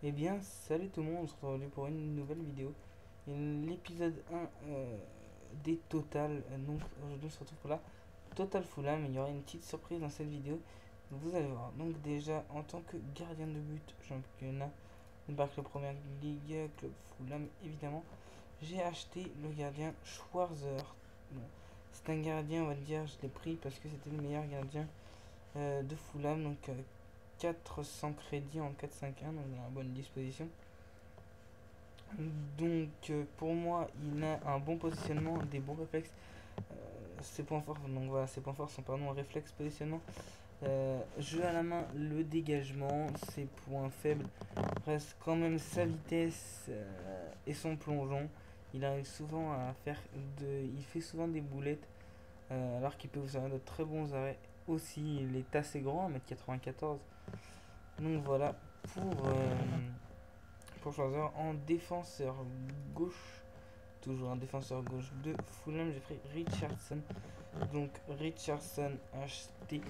Eh bien, salut tout le monde, on se retrouve aujourd'hui pour une nouvelle vidéo. L'épisode 1 des Total. Donc aujourd'hui on se retrouve pour la Total Fulham. Il y aura une petite surprise dans cette vidéo. Vous allez voir. Donc déjà, en tant que gardien de but championnat, par Club Première Ligue, Club Fulham évidemment, j'ai acheté le gardien Schwarzer. Bon, c'est un gardien, on va dire, je l'ai pris parce que c'était le meilleur gardien de Fulham. Donc 400 crédits en 4-5-1, donc dans la bonne disposition. Donc pour moi, il a un bon positionnement, des bons réflexes. Ses points forts, donc voilà, ses points forts sont pardon réflexe, positionnement, jeu à la main, le dégagement. Ses points faibles restent quand même sa vitesse et son plongeon. Il arrive souvent à faire il fait souvent des boulettes alors qu'il peut vous faire de très bons arrêts. Aussi, il est assez grand, 1m94. Donc voilà pour choisir en défenseur gauche. Toujours un défenseur gauche de Fulham, j'ai pris Richardson. Donc Richardson acheté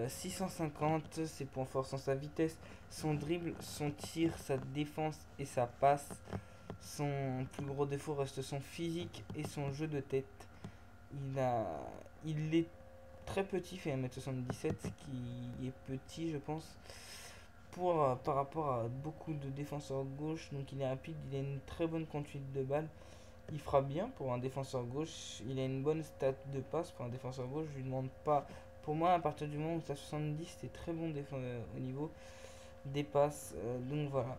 650. Ses points forts sont sa vitesse, son dribble, son tir, sa défense et sa passe. Son plus gros défaut reste son physique et son jeu de tête. Il est très petit, fait 1m77, ce qui est petit je pense par rapport à beaucoup de défenseurs gauche. Donc il est rapide, il a une très bonne conduite de balle. Il fera bien pour un défenseur gauche. Il a une bonne stat de passe pour un défenseur gauche. Je lui demande pas. Pour moi, à partir du moment où tu as 70, c'est très bon au niveau des passes. Donc voilà.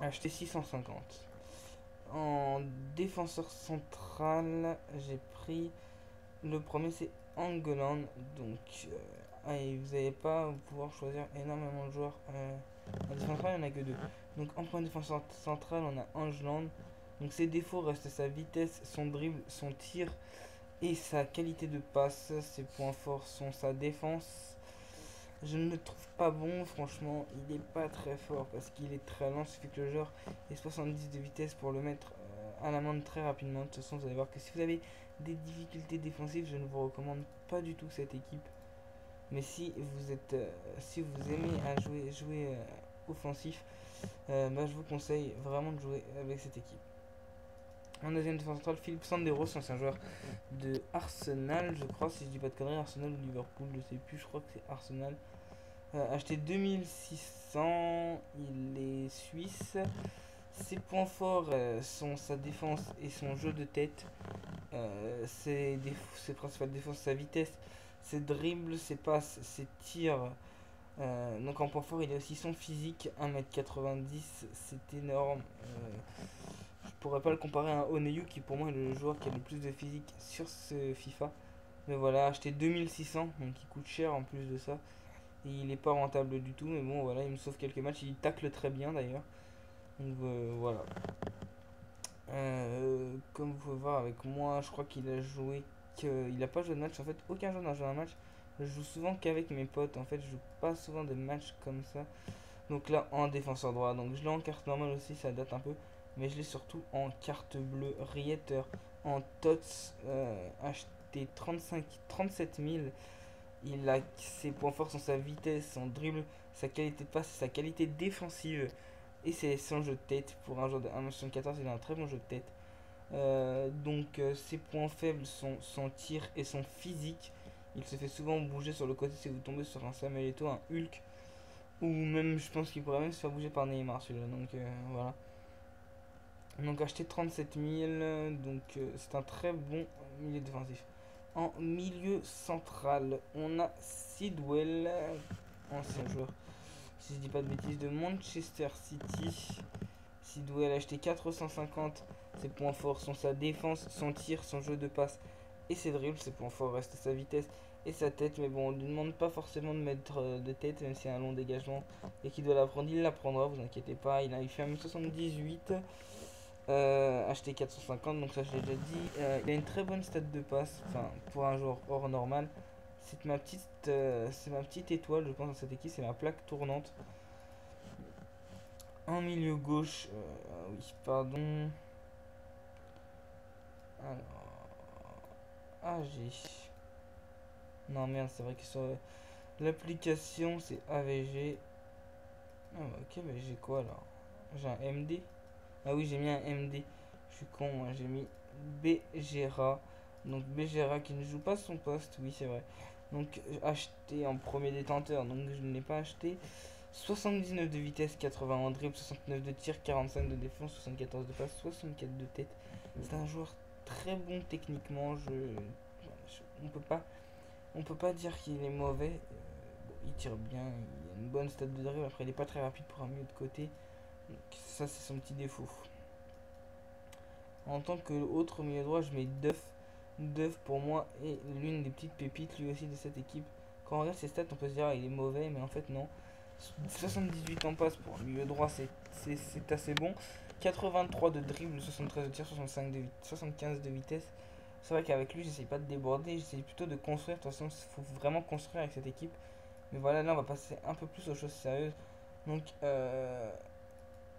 Acheté 650. En défenseur central, j'ai pris le premier, c'est Angolan. Donc, allez, vous n'allez pas pouvoir choisir énormément de joueurs. En défenseur central, il n'y en a que deux. Donc, en point de défenseur central, on a Angeland. Donc, ses défauts restent sa vitesse, son dribble, son tir et sa qualité de passe. Ses points forts sont sa défense. Je ne le trouve pas bon, franchement. Il n'est pas très fort parce qu'il est très lent. Il suffit que le joueur ait 70 de vitesse pour le mettre à l'amende très rapidement. De toute façon, vous allez voir que si vous avez des difficultés défensives, je ne vous recommande pas du tout cette équipe. Mais si vous aimez à jouer offensif, je vous conseille vraiment de jouer avec cette équipe. En deuxième défense centrale, Philippe Sanderos, ancien joueur de Arsenal, je crois, si je dis pas de conneries, Arsenal ou Liverpool, je sais plus, je crois que c'est Arsenal. Acheté 2600, il est suisse. Ses points forts sont sa défense et son jeu de tête. Ses principales défenses, sa vitesse, ses dribbles, ses passes, ses tirs. Donc en point fort, il a aussi son physique, 1m90, c'est énorme. Je pourrais pas le comparer à un Oneyu qui pour moi est le joueur qui a le plus de physique sur ce FIFA. Mais voilà, acheté 2600, donc il coûte cher en plus de ça. Et il est pas rentable du tout, mais bon voilà, il me sauve quelques matchs, il tacle très bien d'ailleurs. Donc voilà. Comme vous pouvez voir avec moi, je crois qu'il a joué il a pas joué de match, en fait aucun joueur n'a joué un match. Je joue souvent qu'avec mes potes, en fait je joue pas souvent de matchs comme ça. Donc là en défenseur droit, donc je l'ai en carte normale aussi, ça date un peu. Mais je l'ai surtout en carte bleue, Rieter, en TOTS, acheté 37 000. Ses points forts sont sa vitesse, son dribble, sa qualité de passe, sa qualité défensive et c'est son jeu de tête. Pour un joueur de 1m74, il a un très bon jeu de tête. Ses points faibles sont son tir et son physique. Il se fait souvent bouger sur le côté si vous tombez sur un Samuel Eto'o, un Hulk. Ou même, je pense qu'il pourrait même se faire bouger par Neymar celui-là. Donc voilà. Donc acheté 37 000. C'est un très bon milieu défensif. En milieu central, on a Sidwell, ancien joueur, si je dis pas de bêtises, de Manchester City. Sidwell a acheté 450. Ses points forts sont sa défense, son tir, son jeu de passe et ses dribbles. Ses points forts restent sa vitesse et sa tête. Mais bon, on ne lui demande pas forcément de mettre de tête, même s'il y a un long dégagement et qu'il doit l'apprendre. Il l'apprendra, vous inquiétez pas. Il fait 1m78. Acheté 450, donc ça je l'ai déjà dit. Il a une très bonne stat de passe, enfin pour un joueur hors normal. C'est ma petite étoile, je pense, dans cette équipe, c'est ma plaque tournante. En milieu gauche, oui, pardon. Alors, AG. Non, merde, c'est vrai que sur l'application, c'est AVG. bah, ok, mais j'ai quoi alors? J'ai un MD. Ah oui, j'ai mis un MD. Je suis con, hein, j'ai mis Begera. Donc Begera qui ne joue pas son poste, oui, c'est vrai. Donc acheté en premier détenteur, donc je ne l'ai pas acheté. 79 de vitesse, 80 en dribble, 69 de tir, 45 de défense, 74 de passe, 64 de tête. C'est un joueur très bon techniquement. On peut pas dire qu'il est mauvais. Bon, il tire bien, il a une bonne stat de dribble. Après, il est pas très rapide pour un milieu de côté. Donc, ça, c'est son petit défaut. En tant que autre milieu droit, je mets Duff. Duff pour moi est l'une des petites pépites lui aussi de cette équipe. Quand on regarde ses stats, on peut se dire ah, il est mauvais, mais en fait non. 78 en passe pour un milieu droit, c'est assez bon. 83 de dribble, 73 de tir, 75 de vitesse. C'est vrai qu'avec lui, j'essaye pas de déborder, j'essaye plutôt de construire. De toute façon, il faut vraiment construire avec cette équipe. Mais voilà, là, on va passer un peu plus aux choses sérieuses. Donc,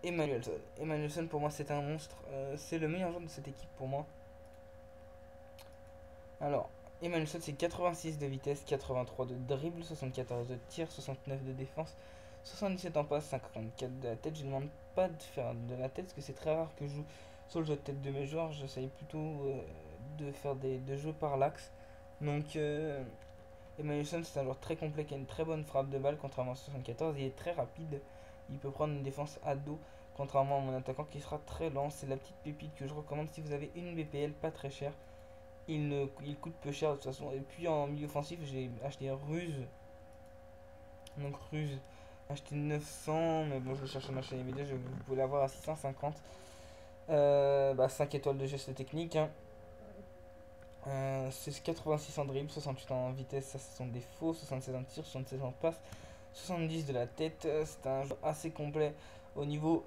Emmanuelson. Emmanuelson, pour moi, c'est un monstre. C'est le meilleur joueur de cette équipe pour moi. Alors, Emmanuelson, c'est 86 de vitesse, 83 de dribble, 74 de tir, 69 de défense, 77 en passe, 54 de la tête. Je ne demande pas de faire de la tête parce que c'est très rare que je joue sur le jeu de tête de mes joueurs. J'essaye plutôt de faire de jeux par l'axe. Donc, Emmanuelson, c'est un joueur très complet qui a une très bonne frappe de balle, contrairement à 74. Il est très rapide. Il peut prendre une défense à dos, contrairement à mon attaquant qui sera très lent. C'est la petite pépite que je recommande si vous avez une BPL pas très chère. Il coûte peu cher de toute façon. Et puis en milieu offensif, j'ai acheté Ruse. Donc Ruse, acheté 900. Mais bon, je le cherche sur ma chaîne vidéo. Vous pouvez l'avoir à 650. 5 étoiles de geste technique, hein. C'est 86 en dribble, 68 en vitesse, ça ce sont des faux, 76 en tir, 76 en passe, 70 de la tête. C'est un jeu assez complet au niveau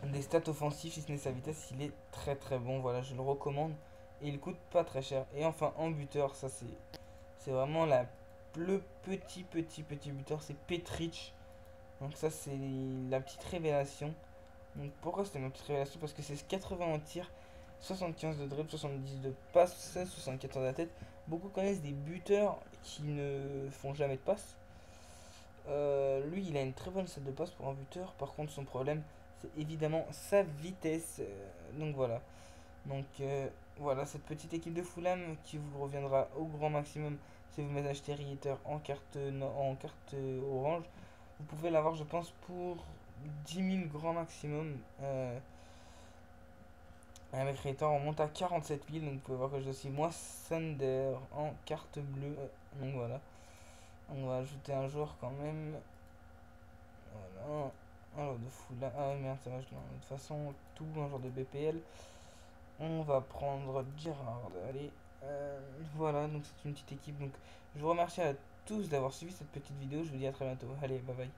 des stats offensifs, si ce n'est sa vitesse, il est très très bon. Voilà, je le recommande et il coûte pas très cher. Et enfin, en buteur, ça c'est vraiment le petit buteur, c'est Petric. Donc ça c'est la petite révélation. Donc pourquoi c'était ma petite révélation? Parce que c'est 80 en tir, 75 de dribble, 70 de passe, 74 de la tête. Beaucoup connaissent des buteurs qui ne font jamais de passe. Lui, il a une très bonne salle de passe pour un buteur. Par contre, son problème, c'est évidemment sa vitesse. Donc voilà. Donc voilà, cette petite équipe de Fulham qui vous reviendra au grand maximum si vous achetez Rieter en carte, en carte orange. Vous pouvez l'avoir, je pense, pour 10 000 grand maximum. Avec Rieter, on monte à 47 000. Donc vous pouvez voir que j'ai aussi moi Sander en carte bleue. Donc voilà. On va ajouter un joueur quand même. Voilà. Un joueur de Fulham. Ah merde, ça va, de toute façon, tout un joueur de BPL. On va prendre Girard. Allez. Voilà, donc c'est une petite équipe. Donc je vous remercie à tous d'avoir suivi cette petite vidéo. Je vous dis à très bientôt. Allez, bye bye.